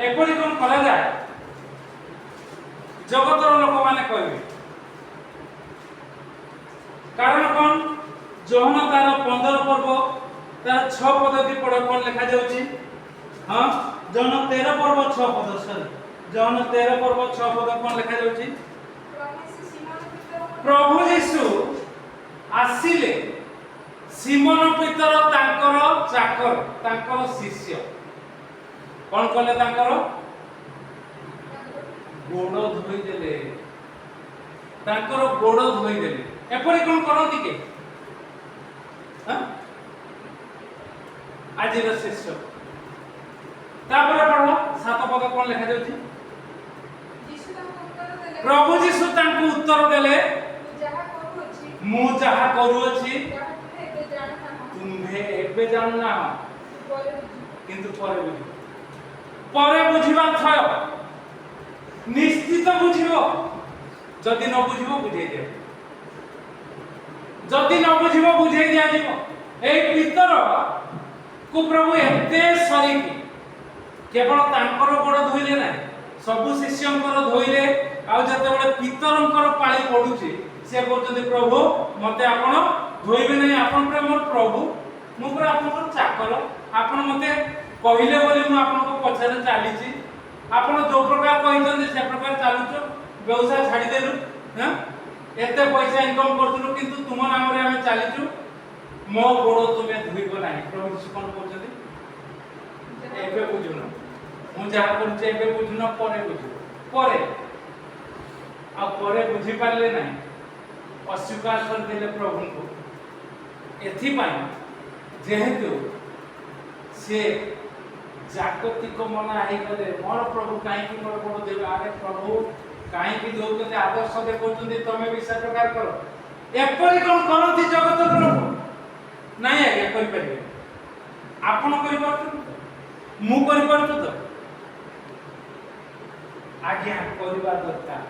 ଏପରି କ'ଣ କରାଯାଏ ଜଗତର ଲୋକମାନେ କହିବେ। କାରଣ କ'ଣ? ଯୋହନ ତାର 15 ପର୍ବ ତାର 6 ପଦ୍ଧତି ପଢ଼ କ'ଣ ଲେଖା ଯାଉଛି? ହଁ, ଯୋହନ 13 ପର୍ବ 6 ପଦ, ସରି ଯୋହନ 13 ପର୍ବ 6 ପଦ କ'ଣ ଲେଖା ଯାଉଛି? ପ୍ରଭୁ ଯୀଶୁ ଆସିଲେ ସିମୋନ ପିତର ତାଙ୍କର ଚାକର, ତାଙ୍କର ଶିଷ୍ୟ କ'ଣ କଲେ? ତାଙ୍କର ଗୋଡ଼ ଧୋଇଦେଲେ, ତାଙ୍କର ଗୋଡ଼ ଧୋଇଦେଲେ। ଏପରି କ'ଣ କରନ୍ତି କି ଆଜିର ଶିଷ୍ୟ? ତାପରେ ପଢ଼ 7 ପଦ କ'ଣ ଲେଖା ଯାଉଛି? ପ୍ରଭୁ ଯୀଶୁ ତାଙ୍କୁ ଉତ୍ତର ଦେଲେ, ମୁଁ ଯାହା କରୁଅଛି ତୁମ୍ଭେ ଏବେ ଜାଣୁନାହ, କିନ୍ତୁ ପରେ ବୁଝିବ। ପରେ ବୁଝିବା ଥୟ, ନିଶ୍ଚିତ ବୁଝିବ। ଯଦି ନ ବୁଝିବ ବୁଝେଇ ଦିଅ, ଯଦି ନ ବୁଝିବ ବୁଝେଇ ଦିଆଯିବ। এই ପିତର କୁ ପ୍ରଭୁ ଏତେ ସରିକି କେବଳ ତାଙ୍କର ଗୋଡ଼ ଧୋଇଲେ ନାହିଁ, ସବୁ ଶିଷ୍ୟଙ୍କର ଧୋଇଲେ। ଆଉ ଯେତେବେଳେ ପିତରଙ୍କର ପାଳି ପଡୁଛି ସେ କହୁଛନ୍ତି, ପ୍ରଭୁ ମତେ ଆପଣ ଧୋଇବେ ନାହିଁ, ଆପଣ ପୁରା ମୋର ପ୍ରଭୁ, ମୁଁ ପୁରା ଆପଣଙ୍କର ଚାକର, ଆପଣ ମତେ କହିଲେ ବୋଲି ମୁଁ ଆପଣଙ୍କ ପଛରେ ଚାଲିଛି, ଆପଣ ଯୋଉ ପ୍ରକାର କହିଛନ୍ତି ସେ ପ୍ରକାର ଚାଲୁଛୁ, ବ୍ୟବସାୟ ଛାଡ଼ିଦେଲୁ, ଏତେ ପଇସା ଇନକମ୍ କରୁଥିଲୁ, କିନ୍ତୁ ତୁମ ନାମରେ ଆମେ ଚାଲିଛୁ, ମୋ ଗୋଡ଼ ତୁମେ ଧୋଇବ ନାହିଁ। ପ୍ରଭୁ ଯୀଶୁ କ'ଣ କହୁଛନ୍ତି? ଏବେ ବୁଝୁନ, ମୁଁ ଯାହା କରୁଛି ଏବେ ବୁଝୁନ, ପରେ ବୁଝିବ। ପରେ ଆଉ ପରେ ବୁଝିପାରିଲେ ନାହିଁ, ଅସ୍ୱୀକାର କରିଦେଲେ ପ୍ରଭୁଙ୍କୁ। ଏଥିପାଇଁ ଯେହେତୁ ସେ ଜାଗତିକ ମନା ହେଇଗଲେ, ମୋର ପ୍ରଭୁ କାହିଁକି ମୋର ଗୋଡ଼ ଦେବେ? ଆରେ ପ୍ରଭୁ କାହିଁକି ଦଉଛନ୍ତି? ଆଦର୍ଶ ଦେଖାଉଛନ୍ତି, ତମେ ବି ସେ ପ୍ରକାର କର। ଏପରି କ'ଣ କରନ୍ତି ଜଗତର ଲୋକ? ନାଇଁ ଆଜ୍ଞା, କରିପାରିବେ। ଆପଣ କରିପାରୁଛନ୍ତି ତ? ମୁଁ କରିପାରୁଛୁ ତ? ଆଜ୍ଞା, କରିବା ଦରକାର।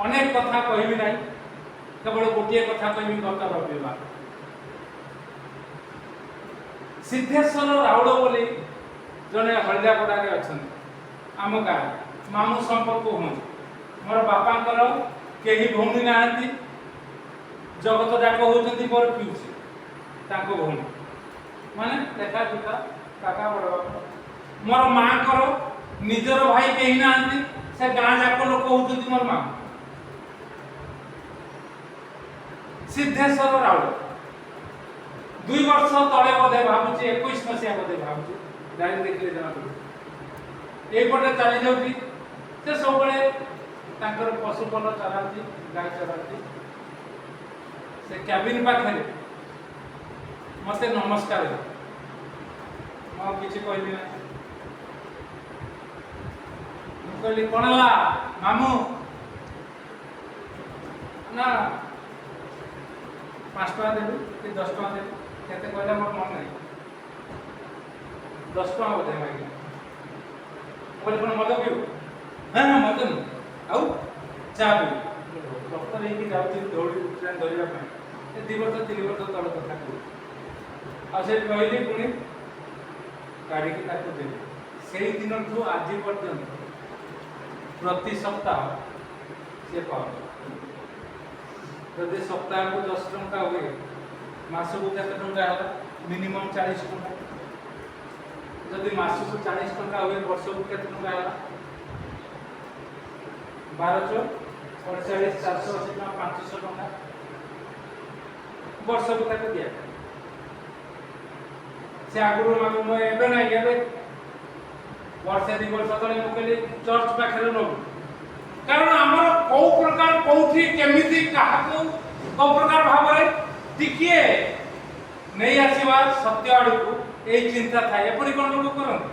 ଅନେକ କଥା କହିବି ନାହିଁ, କେବଳ ଗୋଟିଏ କଥା କହିବି। ଗତ ରବିବାର ସିଦ୍ଧେଶ୍ୱର ରାଉଳ ବୋଲି ଜଣେ ହଳଦିଆପଡ଼ାରେ ଅଛନ୍ତି, ଆମ ଗାଁ ମାମୁଁ ସମ୍ପର୍କ ହୁଅନ୍ତି। ମୋର ବାପାଙ୍କର କେହି ଭଉଣୀ ନାହାନ୍ତି, ଜଗତ ଯାକ ହେଉଛନ୍ତି ମୋର ପିଉସୀ, ତାଙ୍କ ଭଉଣୀ ମାନେ ଦେଖା ଦୁଃଖା କାକା ବଡ଼ ବାପା। ମୋର ମାଆଙ୍କର ନିଜର ଭାଇ କେହି ନାହାନ୍ତି, ସେ ଗାଁ ଯାକ ଲୋକ ହେଉଛନ୍ତି ମୋର ମାମୁଁ। ସିଦ୍ଧେଶ୍ୱର ରାଉଳ 2 ବର୍ଷ ତଳେ ବୋଧେ, ଭାବୁଛି 21 ମସିହା ବୋଧେ, ଭାବୁଛି ଗାଡ଼ି ଦେଖିଲେ ଜଣାପଡ଼ିବ, ଏଇପଟେ ଚାଲି ଯାଉଛି। ସେ ସବୁବେଳେ ତାଙ୍କର ପଶୁପଲ ଚରାନ୍ତି, ଗାଈ ଚରାନ୍ତି। ସେ କ୍ୟାବିନ୍ ପାଖରେ ମତେ ନମସ୍କାର, ମୁଁ ଆଉ କିଛି କହିବି ନାହିଁ। ମୁଁ କହିଲି, କ'ଣ ହେଲା ମାମୁଁ? ନା 5 ଟଙ୍କା ଦେବି କି 10 ଟଙ୍କା ଦେବି, କେତେ କହିଲା ମୋର ମନେ ନାହିଁ, 10 ଟଙ୍କା ବୋଧେ ମାଗିଲା। କହିଲି, କ'ଣ ମଦ ପିଇବୁ? ହଁ ହଁ, ମଦ ନୁହଁ, ଆଉ ଚା ପିଇବୁ। ଡକ୍ଟର ହେଇକି ଯାଉଛି ଦୌଡ଼ି ଟ୍ରେନ୍ ଧରିବା ପାଇଁ, 2 ବର୍ଷ 3 ବର୍ଷ ତଳ କଥା କହୁଛି। ଆଉ ସେଠି ରହିଲି, ପୁଣି କାଢ଼ିକି ତାକୁ ଦେଲି। ସେଇ ଦିନଠୁ ଆଜି ପର୍ଯ୍ୟନ୍ତ ପ୍ରତି ସପ୍ତାହ ସେ ପାଉଛି। ଯଦି ସପ୍ତାହକୁ 10 ଟଙ୍କା ହୁଏ, ମାସକୁ କେତେ ଟଙ୍କା ହେଲା? ମିନିମମ୍ 40 ଟଙ୍କା। ଯଦି ମାସକୁ 40 ଟଙ୍କା ହୁଏ, ବର୍ଷକୁ କେତେ ଟଙ୍କା ହେଲା? 12 48 480 ଟଙ୍କା, 500 ଟଙ୍କା ବର୍ଷକୁ ତାକୁ ଦିଆ। ସେ ଆଗରୁ ମୁଁ ଏବେ ନାହିଁ, ଏବେ ବର୍ଷେ 2 ବର୍ଷ ତଳେ ମୁଁ କହିଲି ଚର୍ଚ୍ଚ ପାଖରେ ନେବୁ, କାରଣ ଆମର କୋଉ ପ୍ରକାର କୋଉଠି କେମିତି କାହାକୁ କୋଉ ପ୍ରକାର ଭାବରେ ଟିକିଏ ନେଇ ଆସିବା ସତ୍ୟ ଆଡ଼କୁ এই চিন্তা থাকে। এপরি কোন লোক করନ୍ତି?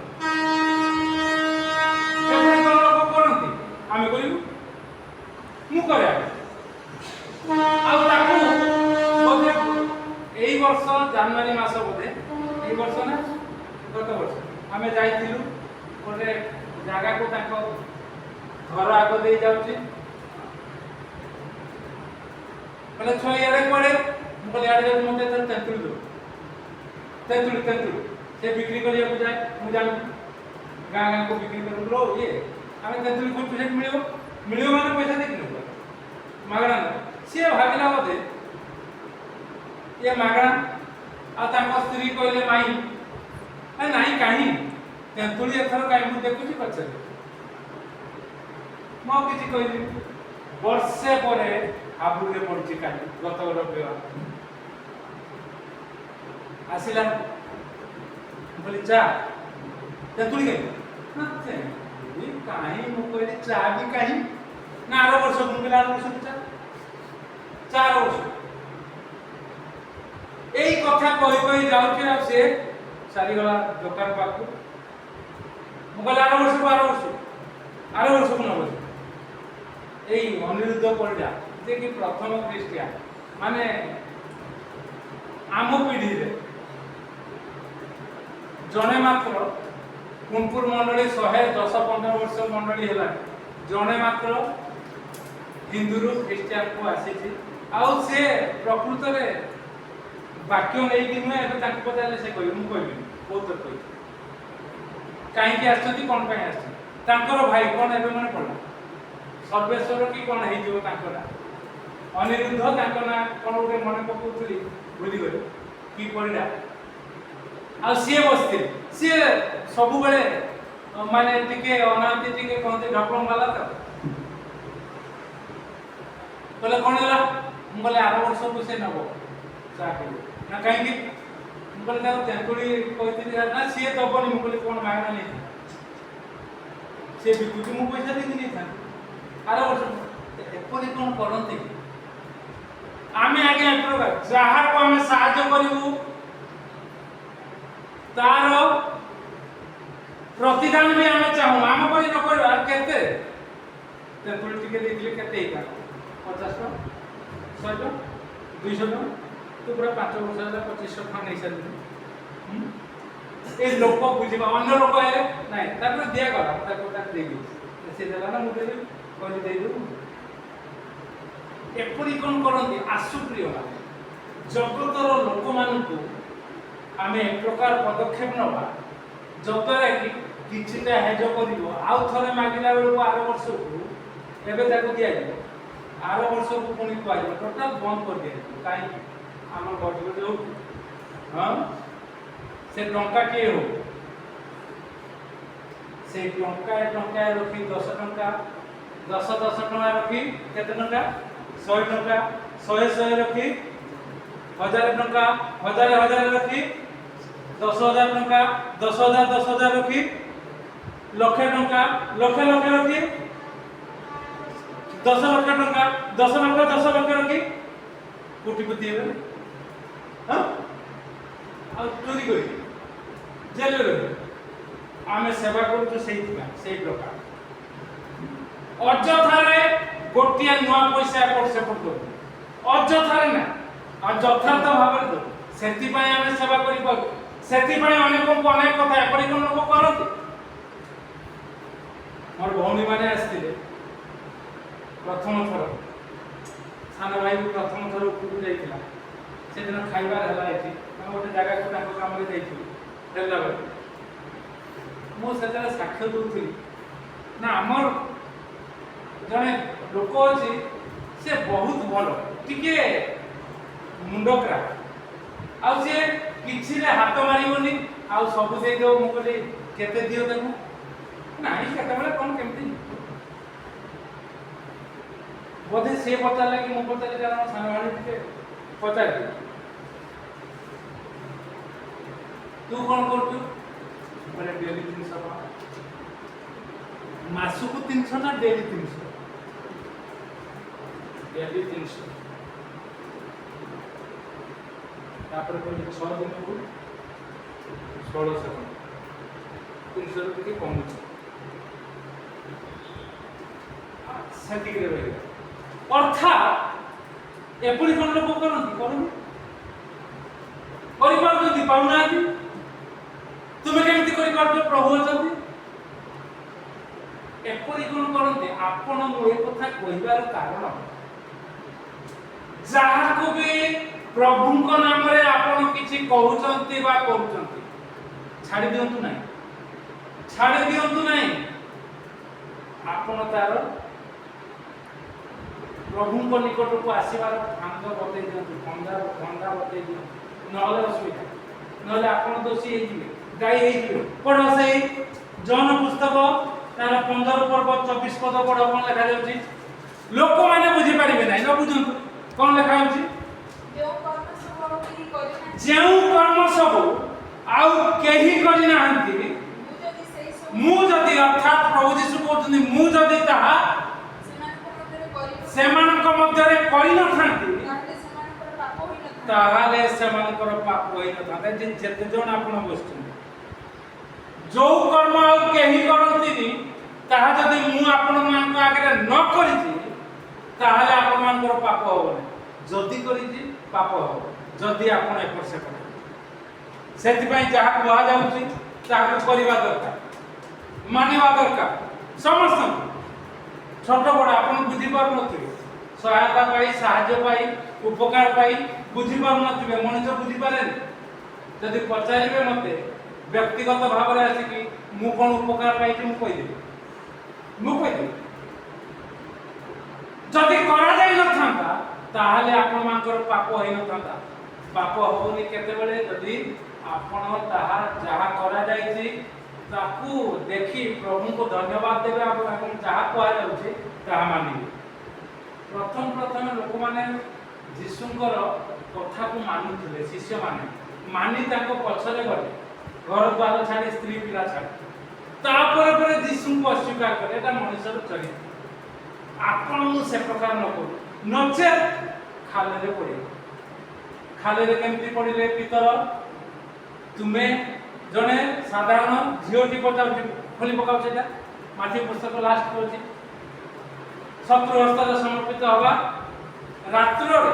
এপরি কোন লোক করନ୍ତି? আমি করিব, ମୁଁ করে ଆଉ ତାକୁ ବୋଧେ এই ବର୍ଷ ଜାନୁଆରୀ ମାସ ବୋଧେ, এই ବର୍ଷ ନା ଗତ ବର୍ଷ ଆମେ ଯାଇଥିଲୁ ଗୋଟେ ଜାଗାକୁ, ତାଙ୍କ ଘର ଆଗ ଦେଇ ଯାଉଛି, କହିଲେ ଛୁଆ ଇଆଡ଼େ କୁଆଡ଼େ? ମୁଁ କହିଲି ଇଆଡ଼େ ଯାଉଛି, ମୋତେ ତେନ୍ତୁଳି ଦେବୁ, ତେନ୍ତୁଳି ତେନ୍ତୁଳି। ସେ ବିକ୍ରି କରିବାକୁ ଯାଏ, ମୁଁ ଜାଣିବି गाँ गाँ को बिक्री करो ये आम तेतुली कोई पैसा मिलो मिलो मैंने पैसा देखिए मागणा सी भाविला बोधे ये मागणा आ स्त्री कहले माई नाई कहीं तेतुली एथर कहीं मुझे देखुची पचारे मो किसी कहली वर्षे पर हाबुरे पड़ी काली गत रविवार आसिला बोली चा तेतुली कहीं कहीं मु कहली चा भी कहीं ना आर वर्ष मुझे आर वर्ष चा 4 वर्ष यही कथा कही कही जाऊँ आ सी सारीगला दुकान पाक मुझे आर वर्ष को आर वर्ष को नब यही अनिरुद्ध परिडा जे कि प्रथम ख्रीस्टियान माने आम पीढ़ी रे जने मात्र कुनपुर मंडली 110-15 वर्ष मंडली है जने मात्र हिंदू ख्रीस्टियान को आसी आउ से प्रकृत में वाक्य नहीं नुहे ए पचारे से कह मुझे बहुत कह कहीं आसती कौन आसर भाई कौन ए मैंने पड़ा सर्वेश्वर कि कौन हो अनिरुद्ध ना कौन गोटे मन पकाउली भूलीगले कि पड़ा आ सी बसते सी सब बेले माने टिके अनाती टिके कहते ढकम वाला तो बोले कौन है बोले आर वर्ष को से नब चाकरी ना कहीं बोले तेतुली कहती ना सी दबनी मुझे कौन मागना नहीं सी बिकुची मु पैसा देती नहीं था आर वर्ष एपरी कौन करते आमे आगे जहाँ को आम साहाय्य करूँ तार प्रतिदान भी आम चाहूँ आम पर न कर केते तेतुली टिके देथिले केते 50 टका 100 टका 200 टका तो पूरा 5 वर्ष है 2500 टका नहीं सारी ए लोक बुझिबा अन्य लोक है नहीं तापर दिया गला ताको ता देबी से देला ना मुझे कहली दे दो एपरी कौन करती आशु प्रिय जगतर लोक मानू आम एक प्रकार पदक्षेप नवा जद्वारा कि किछिटा हेज कर आउ थे मागिला बेलू आर वर्ष को एवं दि आर वर्ष को पुणी कह टोटाल बंद कर दिया कहीं आम बजट जो हाँ से टंका किए हो से टंका रखी 10 टंका 10 टका रखी केते टंका 100 टका 100 रखी 1000 टंका 1000 रखी 10,000 टंका 10,000 रखी लक्षे टंका लक्षे रखी 10 लाख टंका 10 लाख रखी कोटिपति हे हाँ आ चोरी कर जेल आम सेवा करूँ से प्रकार अଯଥାରେ गोटे नुआ पैसा एपट सेपट कर अଯଥାରେ ना यथार्थ भाव से आम सेवा कर अनेक कथा एपरी कौन लोग करते मोर भौणी मैंने आसते प्रथम थर सान भाई भी प्रथम थर उपरକୁ जाइला से दिन खाइबार हला एठी हम गोटे जगह को ताको काम रे जाइथि फेरला बेले मो सेतरा साक्ष्य दउथि ना हमर जने लोक अछि से बहुत भलो टिके मुंडकरा आ से किछि रे हाथ मारिबोनी आ सब दे दो मु कहली केते दियो ताको नाही केते बेले कोन केमति बोधे से पचारला कि मु पचारले कारण सानवाणी टिके पचार तू कौन करतु बोले डेली 300 मासुकु 300 ना डेली 300 डेली 300 तापर कोई 6 दिन को 1600 300 रुपये कम सेटिक रे रहे अर्थात एपरी कोन लोक करନ୍ତି करନ୍ତି परिपार पाऊना तुम्हें केमती कर प्रभु अछंती एपरी कोन करते आपण ए कथा कहबार कारण जहाँ को भी प्रभु नाम रे आपण किछि कहउचंती बा करूचंती छाड़ी दियंतु नाही ଛାଡ଼ି ଦିଅନ୍ତୁ ନାହିଁ। ଆପଣ ତାର ପ୍ରଭୁଙ୍କ ନିକଟକୁ ଆସିବାର ଫାନ୍ଦ ବତେଇ ଦିଅନ୍ତୁ, ଭଣ୍ଡା ବତେଇ ଦିଅନ୍ତୁ, ନହେଲେ ଅସୁବିଧା, ନହେଲେ ଆପଣ ଦୋଷୀ ହେଇଯିବେ, ଗାଈ ହେଇଯିବେ। ପଢ଼ ସେଇ ଜନ ପୁସ୍ତକ ତାର 15 ପର୍ବ 24 ପଦ ପଢ଼, କ'ଣ ଲେଖାଯାଉଛି? ଲୋକମାନେ ବୁଝିପାରିବେ ନାହିଁ, ନ ବୁଝନ୍ତୁ କ'ଣ ଲେଖାଯାଉଛି? ଯେଉଁ କର୍ମ ସବୁ ଆଉ କେହି କରିନାହାନ୍ତି, ମୁଁ ଯଦି, ଅର୍ଥାତ୍ ପ୍ରଭୁ ଯୀଶୁ କହୁଛନ୍ତି, ମୁଁ ଯଦି ତାହା ସେମାନଙ୍କ ମଧ୍ୟରେ କରିନଥାନ୍ତି, ତାହେଲେ ସେମାନଙ୍କର ପାପ ହୋଇନଥାନ୍ତା। ଯେତେ ଜଣ ଆପଣ ବସିଛନ୍ତି, ଯୋଉ କର୍ମ ଆଉ କେହି କରନ୍ତିନି, ତାହା ଯଦି ମୁଁ ଆପଣମାନଙ୍କ ଆଗରେ ନ କରିଛି, ତାହେଲେ ଆପଣମାନଙ୍କର ପାପ ହବନି। ଯଦି କରିଛି ପାପ ହବ, ଯଦି ଆପଣ ଏପଟ ସେପଟ। ସେଥିପାଇଁ ଯାହା କୁହାଯାଉଛି ତାହାକୁ କରିବା ଦରକାର, ମାନିବା ଦରକାର ସମସ୍ତଙ୍କୁ। ଛୋଟ ବଡ଼ ଆପଣ ବୁଝିପାରୁନଥିବେ, ସହାୟତା ପାଇ, ସାହାଯ୍ୟ ପାଇ, ଉପକାର ପାଇ ବୁଝିପାରୁନଥିବେ, ମଣିଷ ବୁଝିପାରେନି। ଯଦି ପଚାରିବେ ମୋତେ ବ୍ୟକ୍ତିଗତ ଭାବରେ ଆସିକି, ମୁଁ କ'ଣ ଉପକାର ପାଇଛି, ମୁଁ କହିଦେବି। ଯଦି କରାଯାଇନଥାନ୍ତା, ତାହେଲେ ଆପଣମାନଙ୍କର ପାପ ହୋଇନଥାନ୍ତା। ପାପ ହବନି କେତେବେଳେ? ଯଦି ଆପଣ ତାହା ଯାହା କରାଯାଇଛି ତାକୁ ଦେଖି ପ୍ରଭୁଙ୍କୁ ଧନ୍ୟବାଦ ଦେବେ ଏବଂ ଯାହା କୁହାଯାଉଛି ତାହା ମାନିବେ। ପ୍ରଥମେ ଲୋକମାନେ ଯୀଶୁଙ୍କର କଥାକୁ ମାନୁଥିଲେ, ଶିଷ୍ୟମାନେ ମାନି ତାଙ୍କ ପଛରେ ଗଲେ, ଘର ଦ୍ୱାର ଛାଡ଼ି, ସ୍ତ୍ରୀ ପିଲା ଛାଡ଼ି। ତାପରେ ପରେ ଯୀଶୁଙ୍କୁ ଅସ୍ୱୀକାର କଲେ। ଏଟା ମଣିଷର ଚରିତ୍ର। ଆପଣ ମୁଁ ସେ ପ୍ରକାର ନ କରୁ, ନଚେତ୍ ଖାଲରେ ପଡ଼ିବ। ଖାଲରେ କେମିତି ପଡ଼ିଲେ? ପିତର, ତୁମେ ଜଣେ ସାଧାରଣ ଝିଅଟି ପଚାରୁଛି, ଖୋଲି ପକାଉ ସେଟା, ମାଥି ପୁସ୍ତକ ଲାଷ୍ଟ କରୁଛି, ଶତ୍ରୁ ହସ୍ତରେ ସମର୍ପିତ ହବା ରାତ୍ରରେ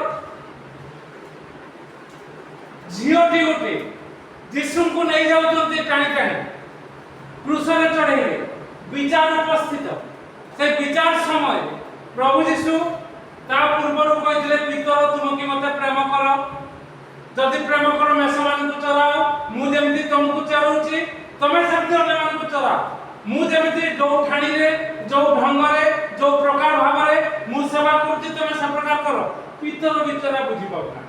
ଝିଅଟି ଗୋଟେ ଯୀଶୁଙ୍କୁ ନେଇ ଯାଉଛନ୍ତି ଟାଣି ଟାଣି, କ୍ରୁଶରେ ଚଢ଼େଇଲେ, ବିଚାର ଉପସ୍ଥିତ। ସେ ବିଚାର ସମୟରେ ପ୍ରଭୁ ଯୀଶୁ ତା ପୂର୍ବରୁ କହିଥିଲେ, ପିତର ତୁମ କି ମୋତେ ପ୍ରେମ କର? ଯଦି ପ୍ରେମ କର ମେଷମାନଙ୍କୁ ଚରାଅ, ମୁଁ ଯେମିତି ତମକୁ ଚରାଉଛି ତମେ ସେମିତି ଅନ୍ୟମାନଙ୍କୁ ଚରାଅ। ମୁଁ ଯେମିତି ଯୋଉ ଠାଣିରେ, ଯୋଉ ଢଙ୍ଗରେ, ଯୋଉ ପ୍ରକାର ଭାବରେ ମୁଁ ସେବା କରୁଛି, ତମେ ସେ ପ୍ରକାର କର। ପିତର ବିଚରା ବୁଝିପାରୁନା।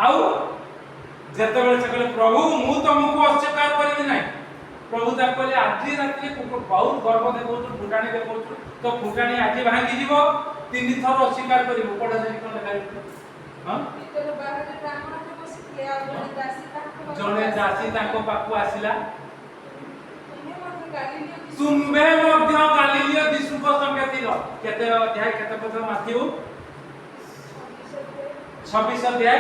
ଆଉ ଯେତେବେଳେ ସେ କହିଲେ, ପ୍ରଭୁ ମୁଁ ତମକୁ ଅସ୍ୱୀକାର କରିବି ନାହିଁ, ପ୍ରଭୁ ତାକୁ କହିଲେ, ଆଜି ରାତିରେ ବହୁତ ଗର୍ବ ଦେଖାଉଛୁ, ଫୁଟାଣି ଦେଖାଉଛୁ, ତ ଫୁଟାଣି ଆଜି ଭାଙ୍ଗିଯିବ, 3 ଥର ଅସ୍ୱୀକାର କରିବ। ପଢା ଯାଇ କ'ଣ ଲେଖାଯାଇଛି? ଜଣେ ଦାସୀ ତାଙ୍କ ପାଖକୁ ଆସିଲା, ତୁମେ ମଧ୍ୟ ଗାଲିଲିୟ ଯୀଶୁଙ୍କ ସଙ୍ଗେ ଥିଲ। କେତେ ଅଧ୍ୟାୟ, କେତେ ପଦ? ମାଥିଉ 26 ଅଧ୍ୟାୟ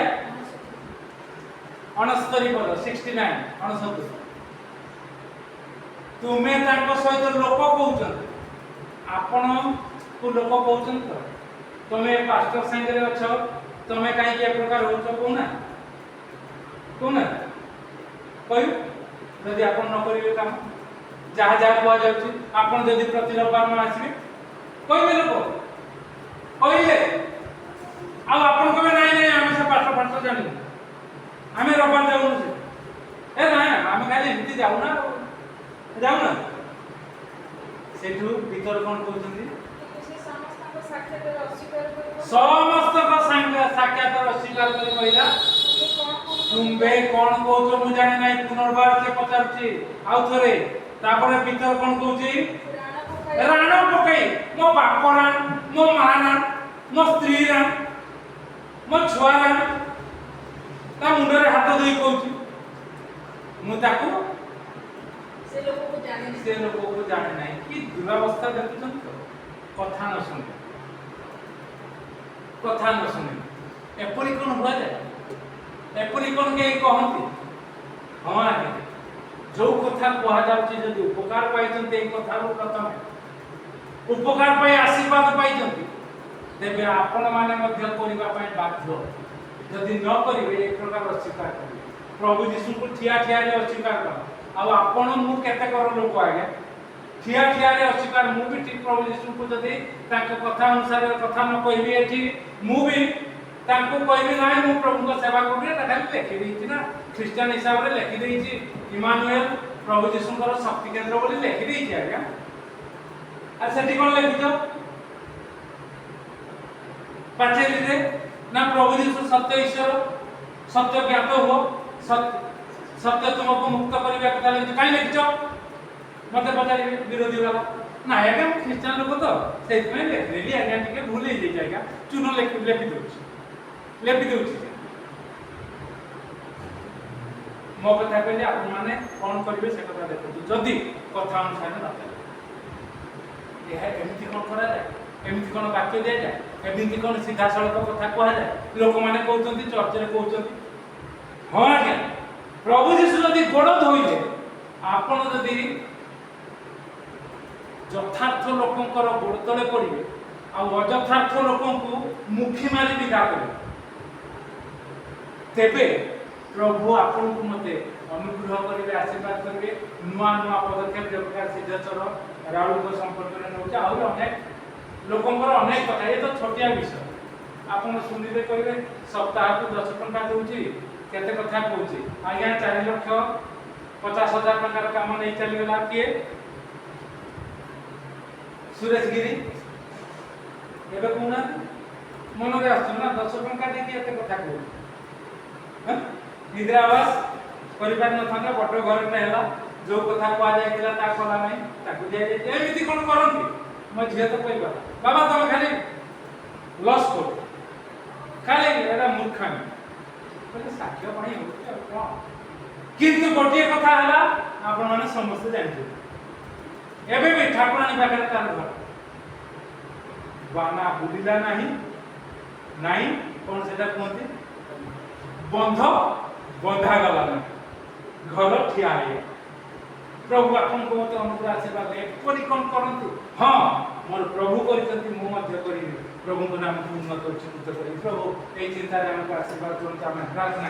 69 ପଦ, 69 69। ତୁମେ ତାଙ୍କ ସହିତ ଲୋକ କହୁଛନ୍ତି, ଆପଣଙ୍କୁ ଲୋକ କହୁଛନ୍ତି ତ, ତମେ ପାଷ୍ଟର ସାଙ୍ଗରେ ଅଛ, ତମେ କାହିଁକି ଏ ପ୍ରକାର ହଉଛ? କହୁନା କହିବୁ। ଯଦି ଆପଣ ନ କରିବେ କାମ, ଯାହା ଯାହା କୁହାଯାଉଛି, ଆପଣ ଯଦି ପ୍ରତି ରବିବାର ନ ଆସିବେ, କହିବେ ଲୋକ, କହିଲେ, ଆଉ ଆପଣ କହିବେ ନାଇଁ ନାଇଁ ଆମେ ସେ ପାଠ ଜାଣିବୁ, ଆମେ ରବିବାର ଯାଉନୁ। ଏ ନାଇଁ ଆମେ ଖାଲି ଏମିତି ଯାଉନା। ସେଠୁ ଭିତର କ'ଣ କହୁଛନ୍ତି? ସମସ୍ତଙ୍କ ସାକ୍ଷାତର ଅସ୍ୱୀକାର କରି କହିଲା, ତୁମେ କ'ଣ କହୁଛ ମୁଁ ଜାଣି ନାହିଁ। ପୁନର୍ବାର ସେ ପଚାରୁଛି ଆଉ ଥରେ। ତାପରେ ଭିତର କ'ଣ କହୁଛି? ରାଣ ପକେଇ, ମୋ ବାପ ରାଣ, ମୋ ମା ରାଣ, ମୋ ସ୍ତ୍ରୀ ରାଣ, ମୋ ଛୁଆ ରାଣ, ତା ମୁଣ୍ଡରେ ହାତ ଦେଇ କହୁଛି, ମୁଁ ତାକୁ ସେ ଲୋକକୁ ଜାଣି ନାହିଁ। କି ଦୁରାବସ୍ଥା ଦେଖୁଛନ୍ତି ତ? କଥା ନ ଶୁଣି ଏପରି କ'ଣ ହୁଆଯାଏ? ଏପରି କ'ଣ କେହି କହନ୍ତି? ହଁ ଆଜ୍ଞା, ଯୋଉ କଥା କୁହାଯାଉଛି, ଯଦି ଉପକାର ପାଇଛନ୍ତି ଏଇ କଥାରୁ, ପ୍ରଥମେ ଉପକାର ପାଇ ଆଶୀର୍ବାଦ ପାଇଛନ୍ତି, ତେବେ ଆପଣମାନେ ମଧ୍ୟ କରିବା ପାଇଁ ବାଧ୍ୟ। ଯଦି ନ କରିବେ, ଏ ପ୍ରକାର ଅସ୍ୱୀକାର କରିବେ। ପ୍ରଭୁ ଯୀଶୁଙ୍କୁ ଠିଆରେ ଅସ୍ୱୀକାର କର। ଆଉ ଆପଣ ମୁଁ କେତେକର ଲୋକ ଆଜ୍ଞା ଠିଆରେ ଅସ୍ୱୀକାର। ମୁଁ ବି ଠିକ୍ ପ୍ରଭୁ ଯୀଶୁଙ୍କୁ ଯଦି ତାଙ୍କ କଥା ଅନୁସାରେ କଥା ନ କହିବି, ଏଠି ମୁଁ ବି ତାଙ୍କୁ କହିବି ନାହିଁ ମୁଁ ପ୍ରଭୁଙ୍କ ସେବା କରିବି। ଏଟା ଖାଲି ଲେଖିଦେଇଛି ନା, ଖ୍ରୀଷ୍ଟିଆନ ହିସାବରେ ଲେଖିଦେଇଛି, ଇମାନୁଏଲ प्रभु जीशुଙ୍କର ଶକ୍ତି କେନ୍ଦ୍ର ବୋଲି ଲେଖି ଦେଇଛି ଆଜ୍ଞା। আর সেটি কোন লিখিত পাঁচেরিতে না প্রভু যীশু সত্য ঈশ্বর সত্য জ্ঞাত হো সত্য তোমাকে মুক্ত করিবা কথা লিখিত কাই লিখিছ মতে পচারিবে বিরোধী वाला না আজ্ঞা খ্রিস্টান লোক তো সেইথিমাই লেখি আজ্ঞা টিকে ভুল হই যাই আজ্ঞা চুন লেখি দউছি ମୋ କଥା କହିଲେ ଆପଣମାନେ କ'ଣ କରିବେ ସେ କଥା ଦେଖନ୍ତୁ ଯଦି କଥା ଅନୁସାରେ ନଥାଏ ଏହା ଏମିତି କ'ଣ କରାଯାଏ ଏମିତି କ'ଣ ବାକ୍ୟ ଦିଆଯାଏ ଏମିତି କ'ଣ ସିଧାସଳଖ କଥା କୁହାଯାଏ ଲୋକମାନେ କହୁଛନ୍ତି ଚର୍ଚ୍ଚରେ କହୁଛନ୍ତି ହଁ ଆଜ୍ଞା ପ୍ରଭୁ ଯୀଶୁ ଯଦି ଗୋଡ଼ ଧୋଇଲେ ଆପଣ ଯଦି ଯଥାର୍ଥ ଲୋକଙ୍କର ଗୋଡ଼ ତଳେ ପଡ଼ିବେ ଆଉ ଅଯଥାର୍ଥ ଲୋକଙ୍କୁ ମୁଖି ମାରି ବିଦା କରିବେ ତେବେ प्रभु आपन को मते अनुग्रह करिवे आशीर्वाद करिवे नुआ नुआ पदक्षेप जबका सिद्धचर राहुल को संपर्क में नउचा और अनेक लोकंकर अनेक कथा ये तो छोटिया विषय आपन सुनिबे कहिबे सप्ताह को 10 टका दउची केते कथा कहउची आज्ञा 4,50,000 टका काम नै चली गला के सुरेश गिरी एबे कोना मन रे आछन ना 10 टका दे के एते कथा कहउ इंदिरा आवास परिवार न थाने बड़ घर में हैला जो कथा कह जायतिला ता कला नै ताकू दिया जाय एमिति कोन करंती म झिया तो कहबा बाबा तुम खाली लॉस कर खाली एरा मूर्खामी बोले साक्ष्य पाई होते कोन किंतु गोटिए कथा हला आपण माने समस्त जानते एबे भी ठाकुरानी पाखरे तार घर बाना बुलिला नाही कोन सेटा कोनती बंध बंधा गला ना घर ठिया है प्रभु आपन को मते अनुग्रह आशीर्वाद एपरि कोन करंतु हां मोर प्रभु करिसंती मु मध्य करिबे प्रभु को नाम को उन्नत उच्च करि प्रभु ए चिंता रे हमको आशीर्वाद करंतु हम प्रार्थना